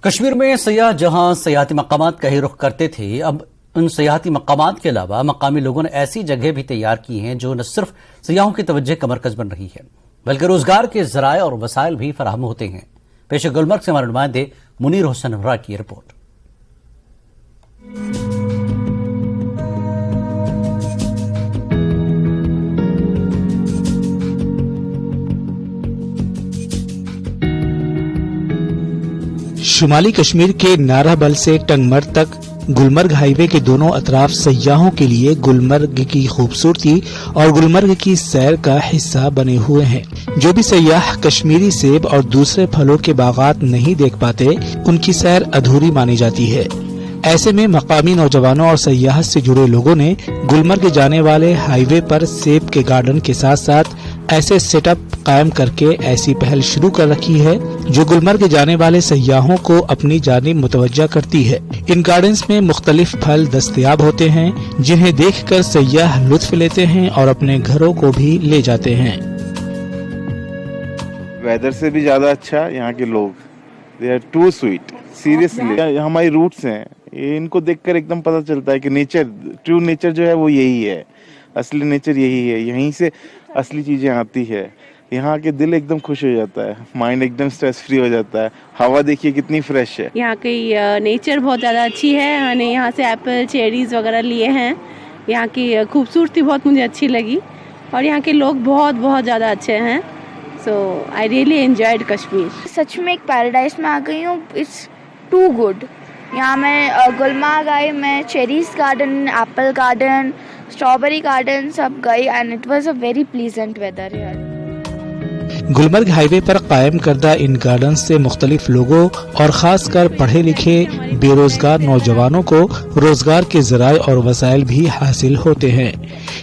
کشمیر میں سیاح جہاں سیاحتی مقامات کا ہی رخ کرتے تھے، اب ان سیاحتی مقامات کے علاوہ مقامی لوگوں نے ایسی جگہ بھی تیار کی ہیں جو نہ صرف سیاحوں کی توجہ کا مرکز بن رہی ہے بلکہ روزگار کے ذرائع اور وسائل بھی فراہم ہوتے ہیں۔ پیش گلمرگ سے ہمارے نمائندے منیر حسن ہمراہ کی رپورٹ۔ شمالی کشمیر کے نارا بل سے ٹنگمر تک گلمرگ ہائی وے کے دونوں اطراف سیاحوں کے لیے گلمرگ کی خوبصورتی اور گلمرگ کی سیر کا حصہ بنے ہوئے ہیں۔ جو بھی سیاح کشمیری سیب اور دوسرے پھلوں کے باغات نہیں دیکھ پاتے، ان کی سیر ادھوری مانی جاتی ہے۔ ایسے میں مقامی نوجوانوں اور سیاحت سے جڑے لوگوں نے گلمرگ جانے والے ہائی وے پر سیب کے گارڈن کے ساتھ ساتھ ایسے سیٹ اپ قائم کر کے ایسی پہل شروع کر رکھی ہے جو گلمرگ جانے والے سیاحوں کو اپنی جانب متوجہ کرتی ہے۔ ان گارڈنز میں مختلف پھل دستیاب ہوتے ہیں جنہیں دیکھ کر سیاح لطف لیتے ہیں اور اپنے گھروں کو بھی لے جاتے ہیں۔ ویدر سے بھی زیادہ اچھا یہاں کے لوگ، they are too sweet, seriously ہماری روٹس ہیں، ان کو دیکھ کر ایک دم پتہ چلتا ہے کہ نیچر، ٹرو نیچر جو ہے وہ یہی ہے، اصلی نیچر یہی ہے، یہیں سے اصلی چیزیں آتی ہے۔ یہاں کے دل ایک دم خوش ہو جاتا ہے، مائنڈ ایک دم سٹریس فری ہو جاتا ہے۔ ہوا دیکھیے کتنی فریش ہے، یہاں کی نیچر بہت زیادہ اچھی ہے۔ ہم نے یہاں سے ایپل، چیریز وغیرہ لیے ہیں۔ یہاں کی خوبصورتی بہت مجھے اچھی لگی اور یہاں کے لوگ بہت بہت زیادہ اچھے ہیں۔ سو آئی ریئلی انجوائڈ کشمیر۔ سچ میں ایک پیراڈائز میں آ گئی ہوں، اٹس ٹو گڈ۔ یہاں میں گلمرگ آئی، میں cherries garden, apple garden, strawberry garden سب گئی and it was a very pleasant weather here. Gulmarg highway پر قائم کردہ ان گارڈن سے مختلف لوگوں اور خاص کر پڑھے لکھے بے روزگار نوجوانوں کو روزگار کے ذرائع اور وسائل بھی حاصل ہوتے ہیں۔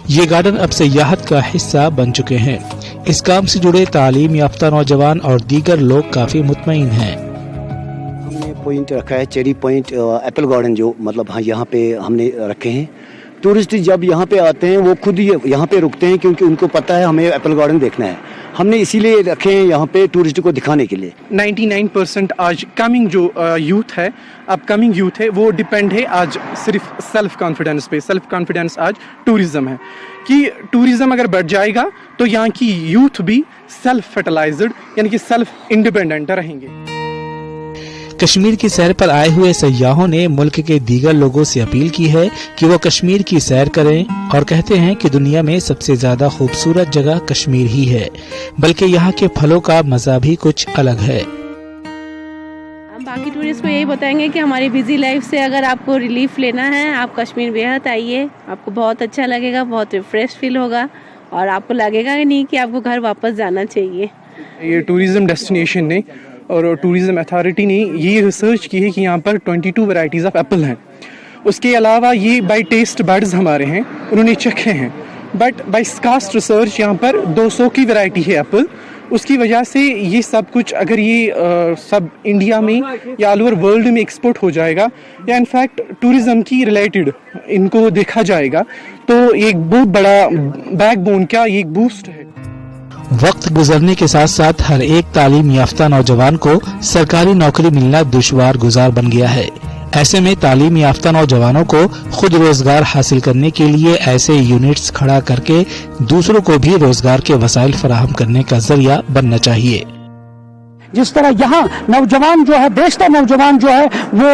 یہ گارڈن اب سیاحت کا حصہ بن چکے ہیں۔ اس کام سے جڑے تعلیم یافتہ نوجوان اور دیگر لوگ کافی مطمئن ہیں۔ ہم نے پوائنٹ رکھا ہے چیری پوائنٹ، ایپل گارڈن، جو مطلب یہاں پہ ہم نے رکھے ہیں۔ ٹورسٹ جب یہاں پہ آتے ہیں وہ خود یہاں پہ رکتے ہیں کیونکہ ان کو پتہ ہے ہمیں ایپل گارڈن دیکھنا ہے۔ ہم نے اسی لیے رکھے ہیں یہاں پہ ٹورسٹ کو دکھانے کے لیے۔ 99% آج کمنگ جو یوتھ ہے، اب کمنگ یوتھ ہے، وہ ڈیپینڈ ہے آج صرف سیلف کانفیڈنس پہ۔ سیلف کانفیڈنس آج ٹورزم ہے کہ ٹورزم اگر بڑھ جائے گا تو یہاں کی یوتھ بھی سیلف فرٹیلائزڈ یعنی کہ سیلف انڈیپینڈنٹ رہیں گے۔ کشمیر کی سیر پر آئے ہوئے سیاحوں نے ملک کے دیگر لوگوں سے اپیل کی ہے کہ وہ کشمیر کی سیر کریں اور کہتے ہیں کہ دنیا میں سب سے زیادہ خوبصورت جگہ کشمیر ہی ہے، بلکہ یہاں کے پھلوں کا مزہ بھی کچھ الگ ہے۔ ہم باقی ٹورسٹ کو یہی بتائیں گے کہ ہماری بزی لائف سے اگر آپ کو ریلیف لینا ہے، آپ کشمیر بیحد آئیے، آپ کو بہت اچھا لگے گا، بہت ریفریش فیل ہوگا اور آپ کو لگے گا نہیں کہ آپ کو گھر واپس جانا چاہیے۔ یہ ٹوریزم ڈیسٹینیشن نے اور ٹوریزم اتھارٹی نے یہ ریسرچ کی ہے کہ یہاں پر 22 ورائٹیز آف ایپل ہیں۔ اس کے علاوہ یہ بائی ٹیسٹ برڈز ہمارے ہیں، انہوں نے چکھے ہیں، بٹ بائی کاسٹ ریسرچ یہاں پر 200 کی ورائٹی ہے ایپل۔ اس کی وجہ سے یہ سب کچھ اگر یہ سب انڈیا میں یا آل اوور ورلڈ میں ایکسپورٹ ہو جائے گا یا انفیکٹ ٹوریزم کی ریلیٹڈ ان کو دیکھا جائے گا تو ایک بہت بڑا بیک بون کا ایک بوسٹ ہے۔ وقت گزرنے کے ساتھ ساتھ ہر ایک تعلیم یافتہ نوجوان کو سرکاری نوکری ملنا دشوار گزار بن گیا ہے۔ ایسے میں تعلیم یافتہ نوجوانوں کو خود روزگار حاصل کرنے کے لیے ایسے یونٹس کھڑا کر کے دوسروں کو بھی روزگار کے وسائل فراہم کرنے کا ذریعہ بننا چاہیے۔ جس طرح یہاں نوجوان جو ہے، بیشتر نوجوان جو ہے وہ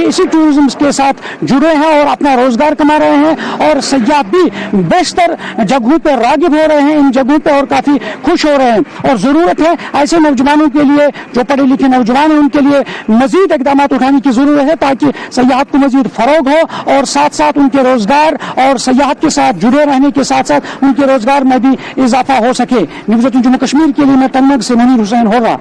اسی ٹورزم کے ساتھ جڑے ہیں اور اپنا روزگار کما رہے ہیں، اور سیاح بھی بیشتر جگہوں پہ راغب ہو رہے ہیں، ان جگہوں پہ اور کافی خوش ہو رہے ہیں۔ اور ضرورت ہے ایسے نوجوانوں کے لیے، جو پڑھے لکھے نوجوان ہیں، ان کے لیے مزید اقدامات اٹھانے کی ضرورت ہے تاکہ سیاحت کو مزید فروغ ہو اور ساتھ ساتھ ان کے روزگار اور سیاحت کے ساتھ جڑے رہنے کے ساتھ ساتھ ان کے روزگار میں بھی اضافہ ہو سکے۔ نیوز 18 جموں کشمیر کے لیے میں ٹنگمرگ سے منیر حسین ہو رہا۔